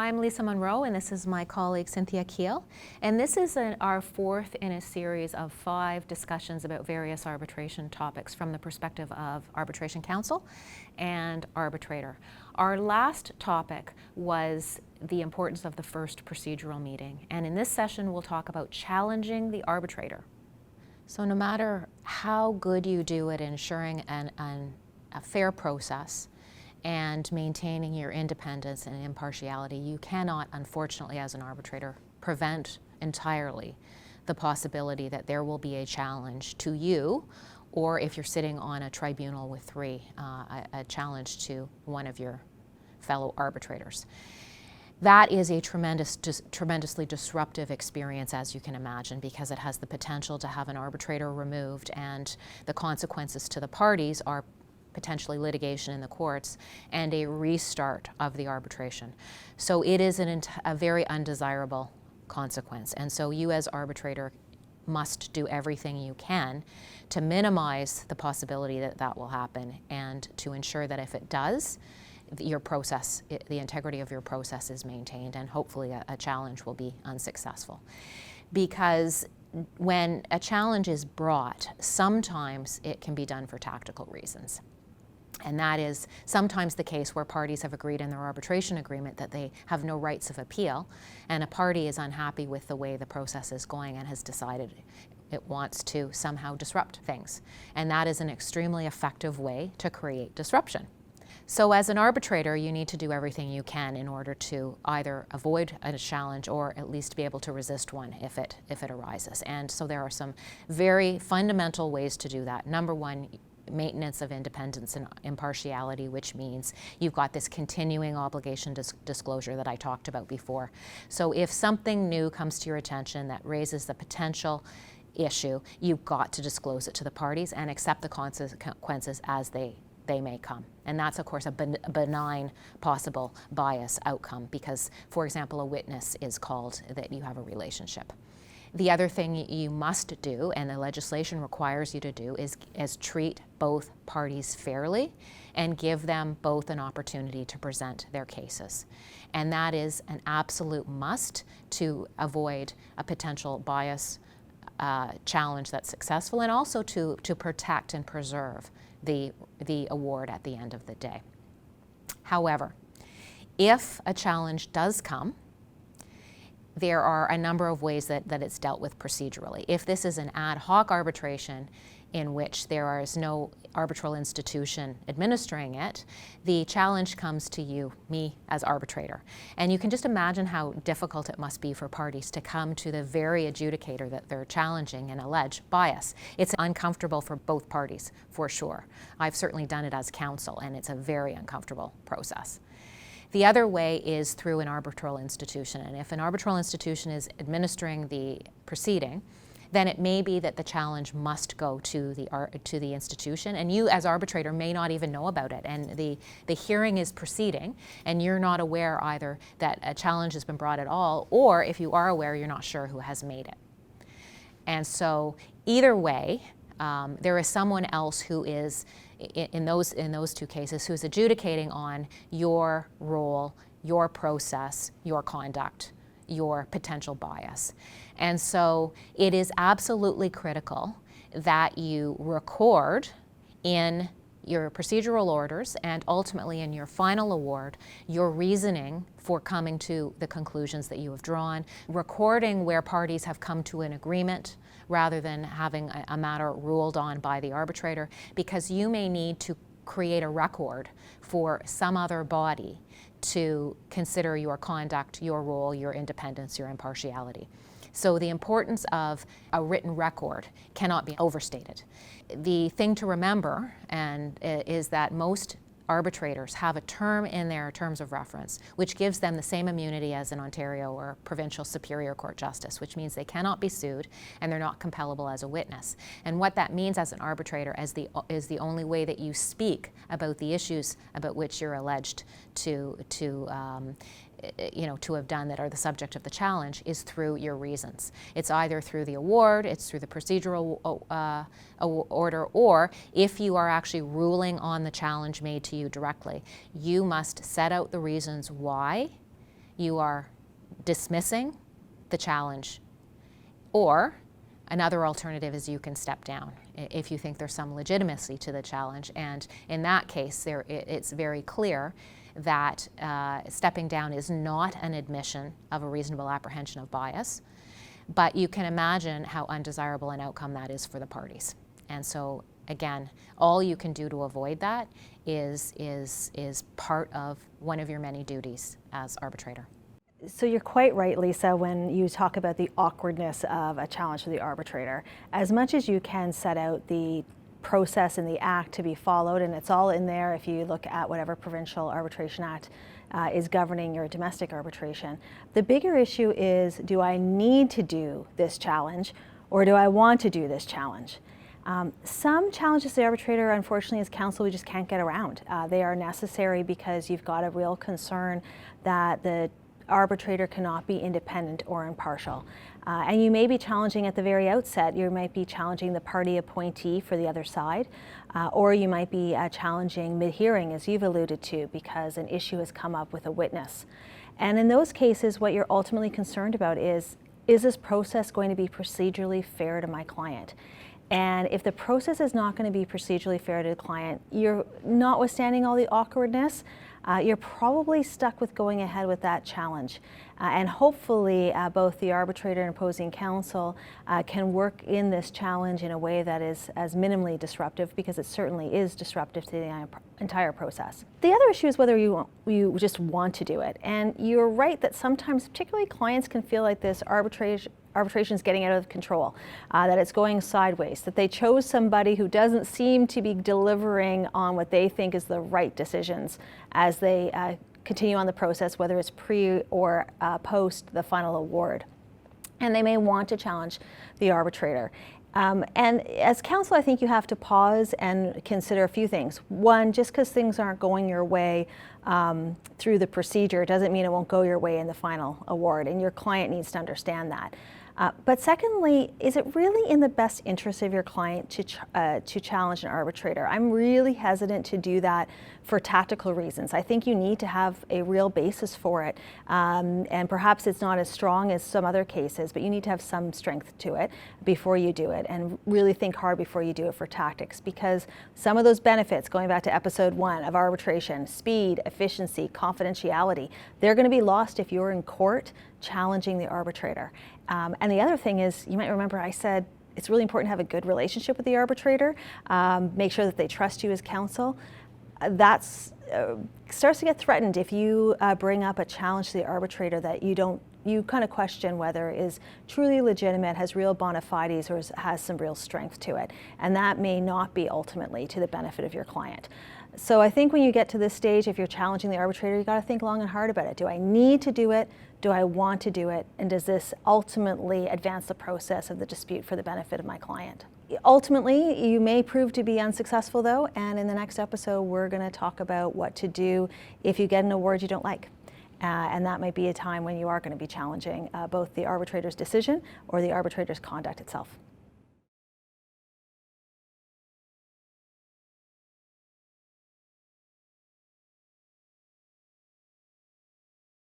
I'm Lisa Munro, and this is my colleague Cynthia Kuehl, and this is our fourth in a series of 5 discussions about various arbitration topics from the perspective of Arbitration Counsel and Arbitrator. Our last topic was the importance of the first procedural meeting, and in this session we'll talk about challenging the arbitrator. So no matter how good you do at ensuring a fair process and maintaining your independence and impartiality, you cannot, unfortunately, as an arbitrator, prevent entirely the possibility that there will be a challenge to you, or if you're sitting on a tribunal with 3, a challenge to one of your fellow arbitrators. That is a tremendously disruptive experience, as you can imagine, because it has the potential to have an arbitrator removed, and the consequences to the parties are potentially litigation in the courts and a restart of the arbitration. So it is a very undesirable consequence. And so you as arbitrator must do everything you can to minimize the possibility that that will happen, and to ensure that if it does, your process, the integrity of your process is maintained, and hopefully a challenge will be unsuccessful. Because when a challenge is brought, sometimes it can be done for tactical reasons. And that is sometimes the case where parties have agreed in their arbitration agreement that they have no rights of appeal, and a party is unhappy with the way the process is going and has decided it wants to somehow disrupt things. And that is an extremely effective way to create disruption. So as an arbitrator, you need to do everything you can in order to either avoid a challenge or at least be able to resist one if it arises. And so there are some very fundamental ways to do that. Number one, maintenance of independence and impartiality, which means you've got this continuing obligation disclosure that I talked about before. So if something new comes to your attention that raises the potential issue, you've got to disclose it to the parties and accept the consequences as they may come. And that's, of course, a benign possible bias outcome because, for example, a witness is called that you have a relationship. The other thing you must do, and the legislation requires you to do, is treat both parties fairly and give them both an opportunity to present their cases. And that is an absolute must to avoid a potential bias challenge that's successful, and also to protect and preserve the award at the end of the day. However, if a challenge does come, there are a number of ways that it's dealt with procedurally. If this is an ad hoc arbitration in which there is no arbitral institution administering it, the challenge comes to you, me, as arbitrator. And you can just imagine how difficult it must be for parties to come to the very adjudicator that they're challenging and allege bias. It's uncomfortable for both parties, for sure. I've certainly done it as counsel, and it's a very uncomfortable process. The other way is through an arbitral institution, and if an arbitral institution is administering the proceeding, then it may be that the challenge must go to the institution, and you as arbitrator may not even know about it, and the hearing is proceeding, and you're not aware either that a challenge has been brought at all, or if you are aware, you're not sure who has made it. And so either way, there is someone else who is, in those 2 cases, who's adjudicating on your role, your process, your conduct, your potential bias. And so it is absolutely critical that you record in your procedural orders and ultimately in your final award your reasoning for coming to the conclusions that you have drawn, recording where parties have come to an agreement rather than having a matter ruled on by the arbitrator, because you may need to create a record for some other body to consider your conduct, your role, your independence, your impartiality. So the importance of a written record cannot be overstated. The thing to remember is that most arbitrators have a term in their terms of reference which gives them the same immunity as an Ontario or provincial Superior Court justice, which means they cannot be sued and they're not compellable as a witness. And what that means as an arbitrator is the only way that you speak about the issues about which you're alleged to have done that are the subject of the challenge is through your reasons. It's either through the award, it's through the procedural order, or if you are actually ruling on the challenge made to you directly, you must set out the reasons why you are dismissing the challenge. Or another alternative is you can step down if you think there's some legitimacy to the challenge. And in that case, it's very clear that stepping down is not an admission of a reasonable apprehension of bias. But you can imagine how undesirable an outcome that is for the parties. And so, again, all you can do to avoid that is part of one of your many duties as arbitrator. So you're quite right, Lisa, when you talk about the awkwardness of a challenge to the arbitrator. As much as you can set out the process and the act to be followed, and it's all in there if you look at whatever Provincial Arbitration Act is governing your domestic arbitration. The bigger issue is, do I need to do this challenge, or do I want to do this challenge? Some challenges to the arbitrator, unfortunately, as counsel, we just can't get around. They are necessary because you've got a real concern that the arbitrator cannot be independent or impartial. And you may be challenging at the very outset. You might be challenging the party appointee for the other side, or you might be challenging mid-hearing, as you've alluded to, because an issue has come up with a witness. And in those cases, what you're ultimately concerned about is this process going to be procedurally fair to my client? And if the process is not going to be procedurally fair to the client, you're notwithstanding all the awkwardness, you're probably stuck with going ahead with that challenge. And hopefully both the arbitrator and opposing counsel can work in this challenge in a way that is as minimally disruptive, because it certainly is disruptive to the entire process. The other issue is whether you just want to do it. And you're right that sometimes, particularly clients, can feel like this arbitration is getting out of control, that it's going sideways, that they chose somebody who doesn't seem to be delivering on what they think is the right decisions as they continue on the process, whether it's pre or post the final award. And they may want to challenge the arbitrator. And as counsel, I think you have to pause and consider a few things. One, just because things aren't going your way through the procedure doesn't mean it won't go your way in the final award, and your client needs to understand that. But secondly, is it really in the best interest of your client to challenge an arbitrator? I'm really hesitant to do that for tactical reasons. I think you need to have a real basis for it, and perhaps it's not as strong as some other cases, but you need to have some strength to it before you do it, and really think hard before you do it for tactics, because some of those benefits, going back to episode 1 of arbitration, speed, efficiency, confidentiality, they're going to be lost if you're in court challenging the arbitrator. And the other thing is, you might remember I said it's really important to have a good relationship with the arbitrator, make sure that they trust you as counsel. That starts to get threatened if you bring up a challenge to the arbitrator that you kind of question whether is truly legitimate, has real bona fides, or has some real strength to it. And that may not be ultimately to the benefit of your client. So I think when you get to this stage, if you're challenging the arbitrator, you got to think long and hard about it. Do I need to do it? Do I want to do it? And does this ultimately advance the process of the dispute for the benefit of my client? Ultimately, you may prove to be unsuccessful though, and in the next episode, we're going to talk about what to do if you get an award you don't like. And that might be a time when you are going to be challenging both the arbitrator's decision or the arbitrator's conduct itself.